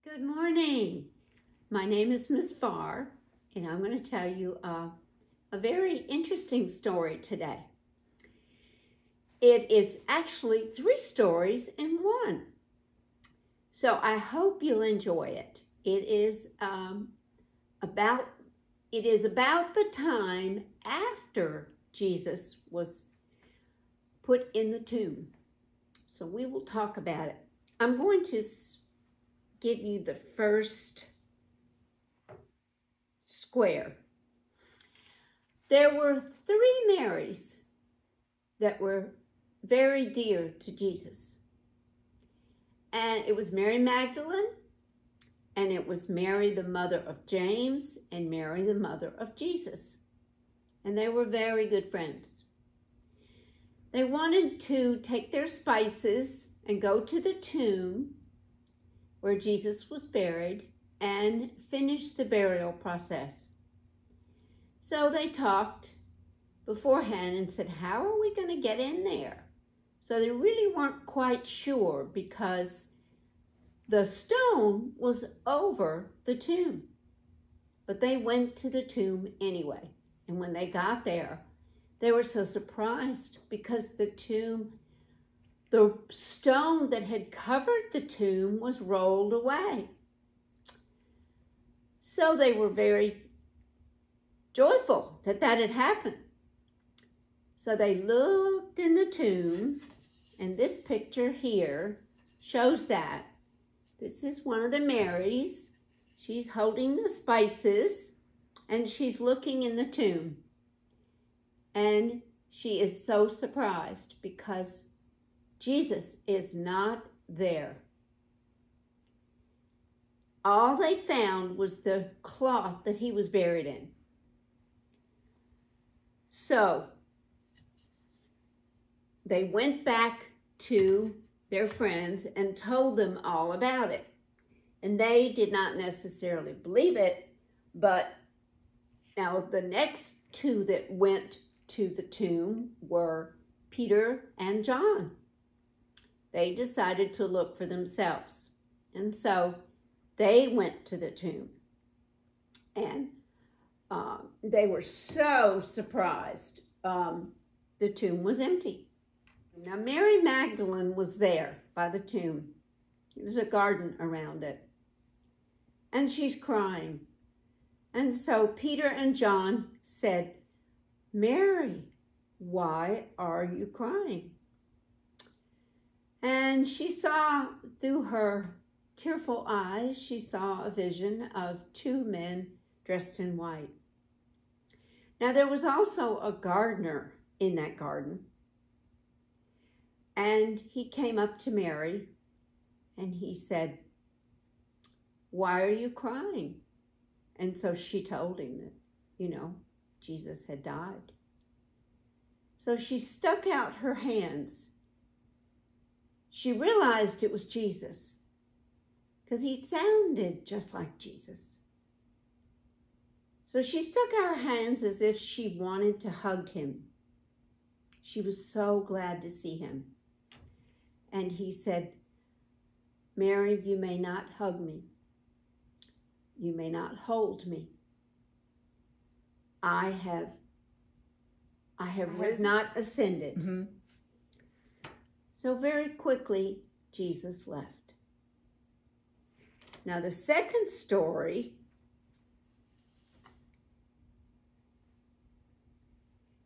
Good morning. My name is Miss Farr, and I'm going to tell you a very interesting story today. It is actually 3 stories in one. So I hope you'll enjoy it. It is about the time after Jesus was put in the tomb. So we will talk about it. I'm going to give you the first square. There were 3 Marys that were very dear to Jesus. And it was Mary Magdalene, and it was Mary, the mother of James, and Mary, the mother of Jesus. And they were very good friends. They wanted to take their spices and go to the tomb where Jesus was buried and finish the burial process. So they talked beforehand and said, how are we going to get in there? So they really weren't quite sure because the stone was over the tomb. But they went to the tomb anyway. And when they got there, they were so surprised because the stone that had covered the tomb was rolled away. So they were very joyful that had happened. So they looked in the tomb, and this picture here shows that. This is one of the Marys. She's holding the spices, and she's looking in the tomb. And she is so surprised because Jesus is not there. All they found was the cloth that he was buried in. So they went back to their friends and told them all about it. And they did not necessarily believe it, but now the next 2 that went to the tomb were Peter and John. They decided to look for themselves. And so they went to the tomb. And they were so surprised. The tomb was empty. Now, Mary Magdalene was there by the tomb. There's a garden around it. And she's crying. And so Peter and John said, Mary, why are you crying? And she saw through her tearful eyes, she saw a vision of 2 men dressed in white. Now there was also a gardener in that garden. And he came up to Mary and he said, why are you crying? And so she told him that, Jesus had died. So she stuck out her hands. She realized it was Jesus because he sounded just like Jesus. So she stuck out her hands as if she wanted to hug him. She was so glad to see him. And he said, Mary, you may not hug me. You may not hold me. I have not ascended. Mm-hmm. So very quickly, Jesus left. Now the second story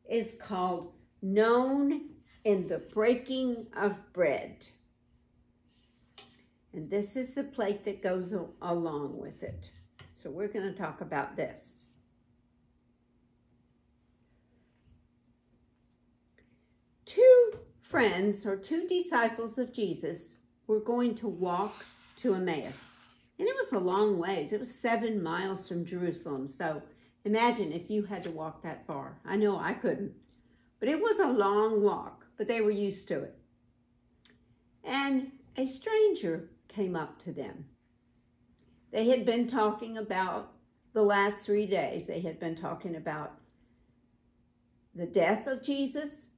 is called Known in the Breaking of Bread. And this is the plate that goes along with it. So we're going to talk about this. Two friends or 2 disciples of Jesus were going to walk to Emmaus. And it was a long ways. It was 7 miles from Jerusalem. So imagine if you had to walk that far. I know I couldn't. But it was a long walk, but they were used to it. And a stranger came up to them. They had been talking about the last 3 days. They had been talking about the death of Jesus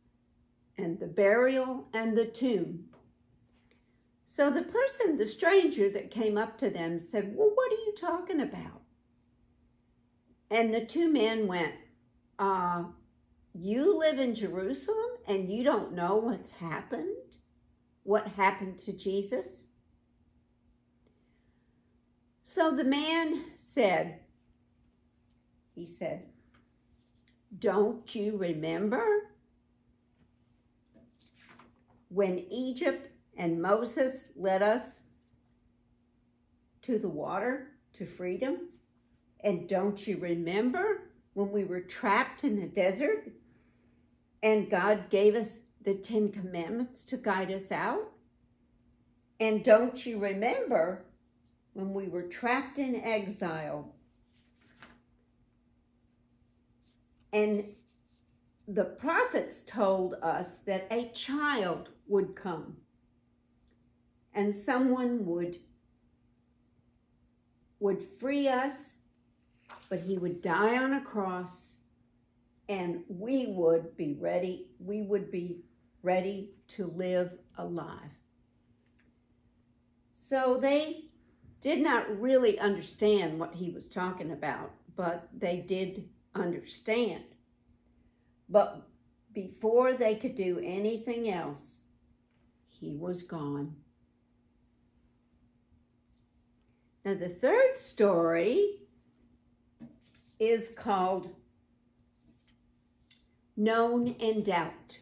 and the burial and the tomb. So the stranger that came up to them said, well, what are you talking about? And the two men went, you live in Jerusalem and you don't know what's happened? What happened to Jesus? So the man said, don't you remember when Egypt and Moses led us to the water to freedom? And don't you remember when we were trapped in the desert and God gave us the 10 Commandments to guide us out? And don't you remember when we were trapped in exile and the prophets told us that a child would come and someone would free us, but he would die on a cross and we would be ready to live alive. So they did not really understand what he was talking about, but they did understand. But before they could do anything else, he was gone. Now the third story is called Known in Doubt.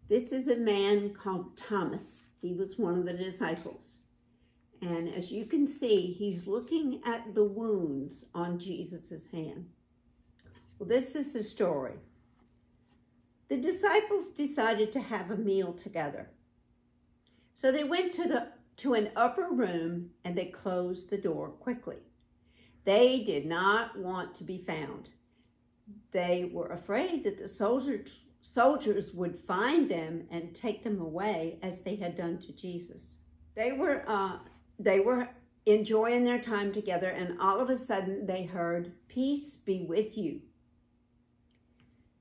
This is a man called Thomas. He was one of the disciples. And as you can see, he's looking at the wounds on Jesus's hand. Well, this is the story. The disciples decided to have a meal together. So they went to an upper room and they closed the door quickly. They did not want to be found. They were afraid that the soldiers would find them and take them away as they had done to Jesus. They were enjoying their time together, and all of a sudden they heard, "Peace be with you."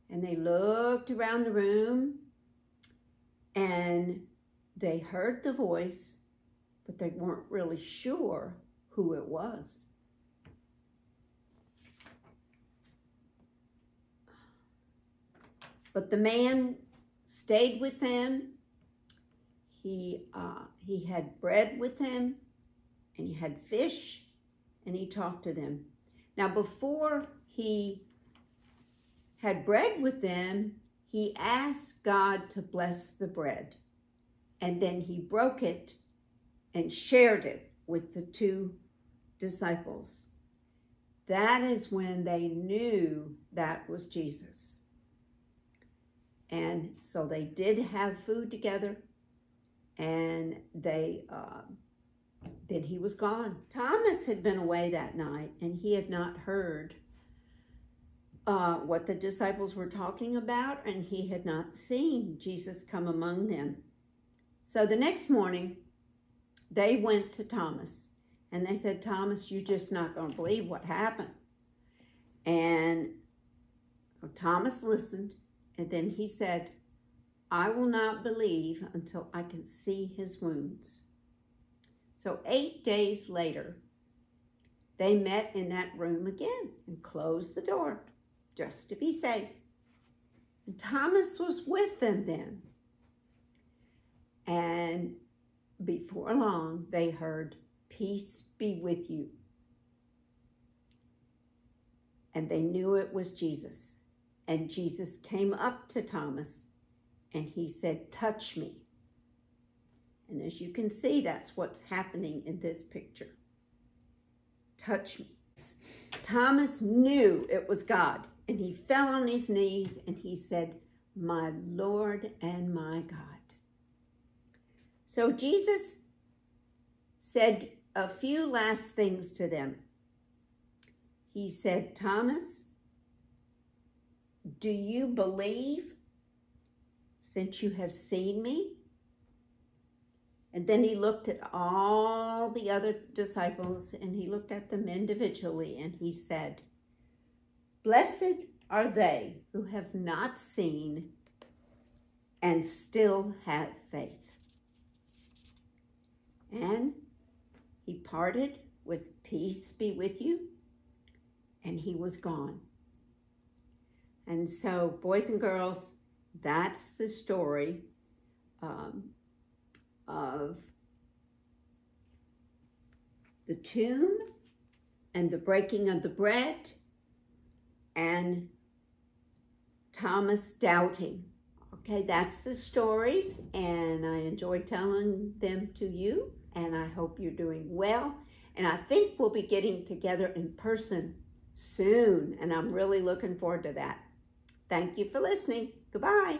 And they looked around the room and they heard the voice, but they weren't really sure who it was. But the man stayed with them. He had bread with him, and he had fish, and he talked to them. Now, before he had bread with them, he asked God to bless the bread, and then he broke it and shared it with the two disciples. That is when they knew that was Jesus. And so they did have food together, and then he was gone. Thomas had been away that night, and he had not heard what the disciples were talking about, and he had not seen Jesus come among them. So the next morning, they went to Thomas, and they said, "Thomas, you're just not going to believe what happened." And Thomas listened, and then he said, "I will not believe until I can see his wounds." So 8 days later, they met in that room again and closed the door just to be safe. And Thomas was with them then. And before long, they heard, "Peace be with you." And they knew it was Jesus. And Jesus came up to Thomas and he said, "Touch me." And as you can see, that's what's happening in this picture. Touch me. Thomas knew it was God, and he fell on his knees and he said, "My Lord and my God." So Jesus said a few last things to them. He said, "Thomas, do you believe since you have seen me?" And then he looked at all the other disciples and he looked at them individually and he said, "Blessed are they who have not seen and still have faith. And he parted with peace be with you, and he was gone. And so, boys and girls, that's the story of the tomb and the breaking of the bread and Thomas doubting. Okay, that's the stories, and I enjoy telling them to you, and I hope you're doing well. And I think we'll be getting together in person soon, and I'm really looking forward to that. Thank you for listening. Goodbye.